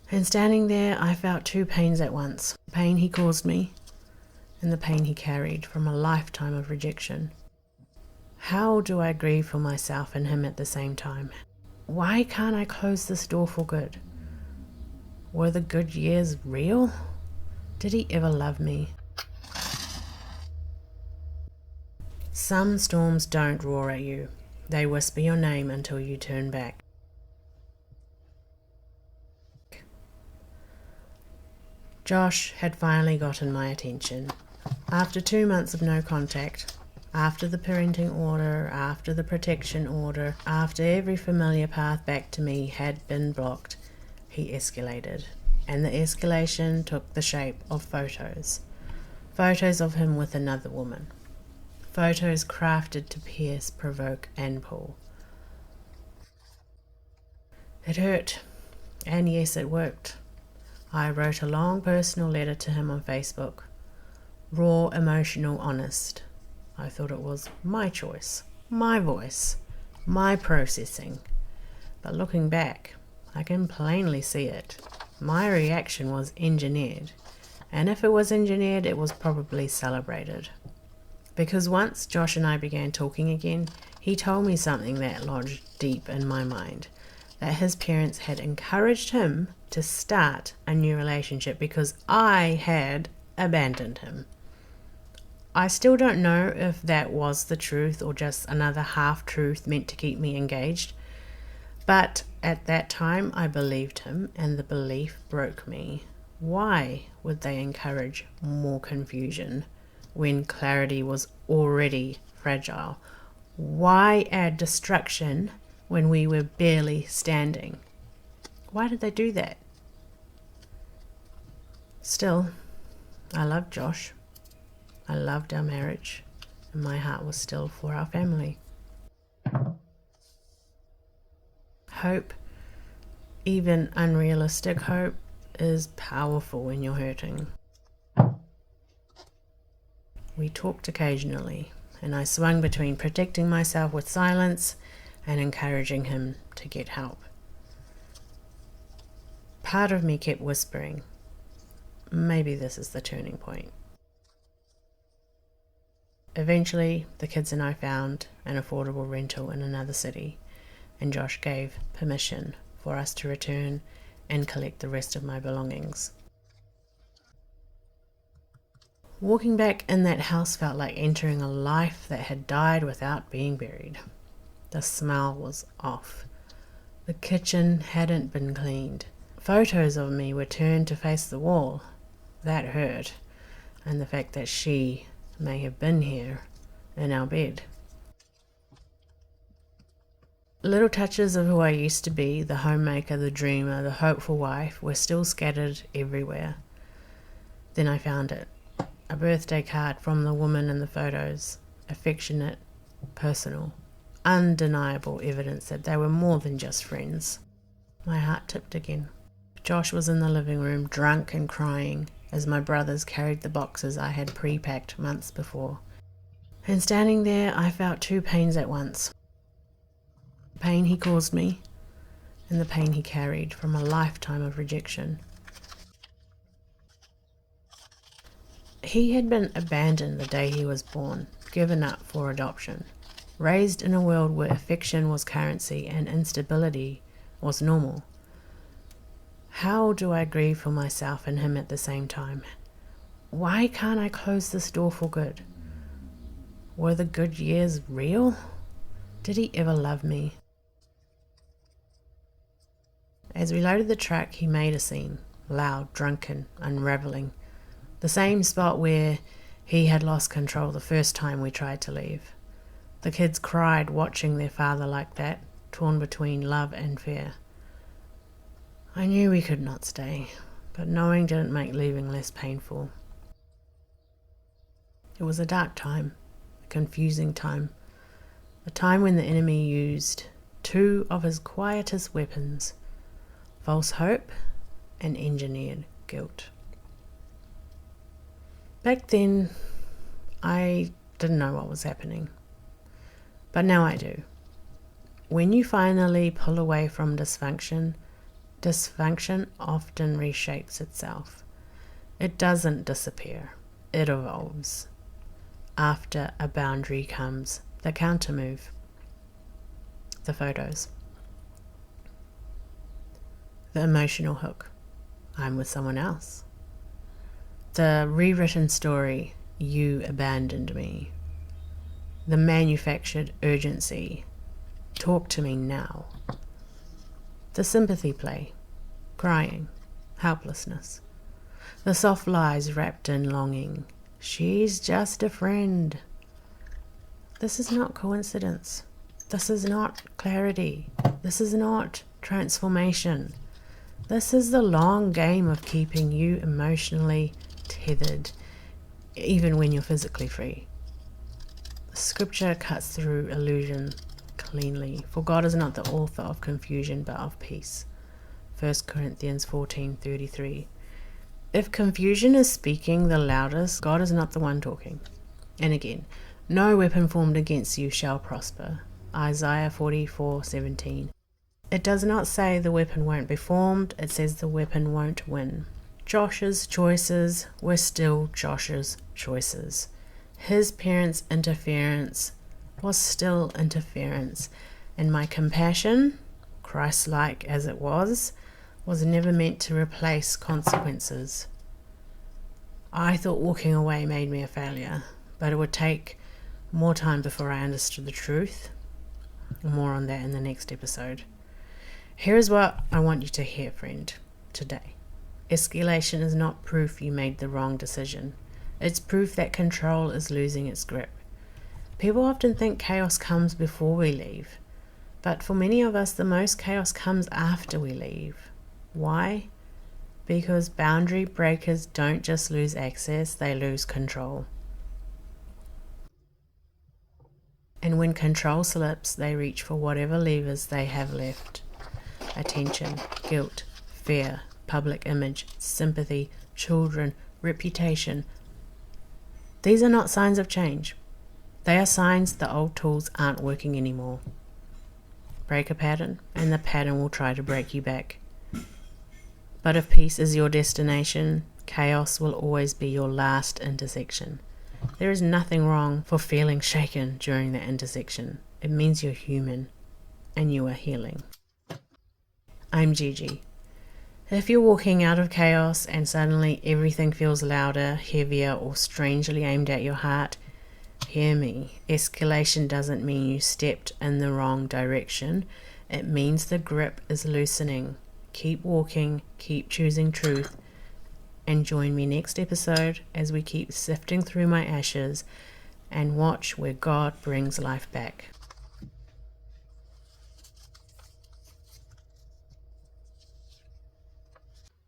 And standing there, I felt two pains at once. The pain he caused me and the pain he carried from a lifetime of rejection. How do I grieve for myself and him at the same time? Why can't I close this door for good? Were the good years real? Did he ever love me? Some storms don't roar at you. They whisper your name until you turn back. Josh had finally gotten my attention. After 2 months of no contact, after the parenting order, after the protection order, after every familiar path back to me had been blocked, he escalated. And the escalation took the shape of photos. Photos of him with another woman. Photos crafted to pierce, provoke, and pull. It hurt, and yes, it worked. I wrote a long personal letter to him on Facebook. Raw, emotional, honest. I thought it was my choice, my voice, my processing. But looking back, I can plainly see it. My reaction was engineered. And if it was engineered, it was probably celebrated. Because once Josh and I began talking again, he told me something that lodged deep in my mind. That his parents had encouraged him to start a new relationship because I had abandoned him. I still don't know if that was the truth or just another half-truth meant to keep me engaged. But at that time, I believed him, and the belief broke me. Why would they encourage more confusion when clarity was already fragile? Why add destruction when we were barely standing? Why did they do that? Still, I loved Josh. I loved our marriage, and my heart was still for our family. Hope, even unrealistic hope, is powerful when you're hurting. We talked occasionally, and I swung between protecting myself with silence and encouraging him to get help. Part of me kept whispering, maybe this is the turning point. Eventually, the kids and I found an affordable rental in another city, and Josh gave permission for us to return and collect the rest of my belongings. Walking back in that house felt like entering a life that had died without being buried. The smell was off. The kitchen hadn't been cleaned. Photos of me were turned to face the wall. That hurt. And the fact that she may have been here in our bed. Little touches of who I used to be, the homemaker, the dreamer, the hopeful wife, were still scattered everywhere. Then I found it. A birthday card from the woman in the photos. Affectionate, personal, undeniable evidence that they were more than just friends. My heart tipped again. Josh was in the living room, drunk and crying, as my brothers carried the boxes I had pre-packed months before. And standing there, I felt two pains at once. The pain he caused me, and the pain he carried from a lifetime of rejection. He had been abandoned the day he was born, given up for adoption, raised in a world where affection was currency and instability was normal. How do I grieve for myself and him at the same time? Why can't I close this door for good? Were the good years real? Did he ever love me? As we loaded the truck, he made a scene, loud, drunken, unraveling. The same spot where he had lost control the first time we tried to leave. The kids cried watching their father like that, torn between love and fear. I knew we could not stay, but knowing didn't make leaving less painful. It was a dark time, a confusing time, a time when the enemy used two of his quietest weapons, false hope and engineered guilt. Back then, I didn't know what was happening, but now I do. When you finally pull away from dysfunction, Dysfunction often reshapes itself. It doesn't disappear, it evolves. After a boundary comes the countermove. The photos. The emotional hook. I'm with someone else. The rewritten story, you abandoned me. The manufactured urgency, talk to me now. The sympathy play, crying, helplessness. The soft lies wrapped in longing, she's just a friend. This is not coincidence. This is not clarity. This is not transformation. This is the long game of keeping you emotionally tethered, even when you're physically free. Scripture cuts through illusion cleanly, for God is not the author of confusion but of peace. 1 Corinthians 14:33. If confusion is speaking the loudest, God is not the one talking. And again, no weapon formed against you shall prosper. Isaiah 44:17. It does not say the weapon won't be formed, it says the weapon won't win. Josh's choices were still Josh's choices. His parents' interference was still interference, and my compassion, Christ-like as it was never meant to replace consequences. I thought walking away made me a failure, but it would take more time before I understood the truth. More on that in the next episode. Here's what I want you to hear, friend, today. Escalation is not proof you made the wrong decision. It's proof that control is losing its grip. People often think chaos comes before we leave, but for many of us, the most chaos comes after we leave. Why? Because boundary breakers don't just lose access, they lose control. And when control slips, they reach for whatever levers they have left. Attention, guilt, fear, public image, sympathy, children, reputation. These are not signs of change. They are signs the old tools aren't working anymore. Break a pattern, and the pattern will try to break you back. But if peace is your destination, chaos will always be your last intersection. There is nothing wrong for feeling shaken during that intersection. It means you're human, and you are healing. I'm Gigi. If you're walking out of chaos and suddenly everything feels louder, heavier, or strangely aimed at your heart, hear me. Escalation doesn't mean you stepped in the wrong direction. It means the grip is loosening. Keep walking, keep choosing truth, and join me next episode as we keep sifting through my ashes and watch where God brings life back.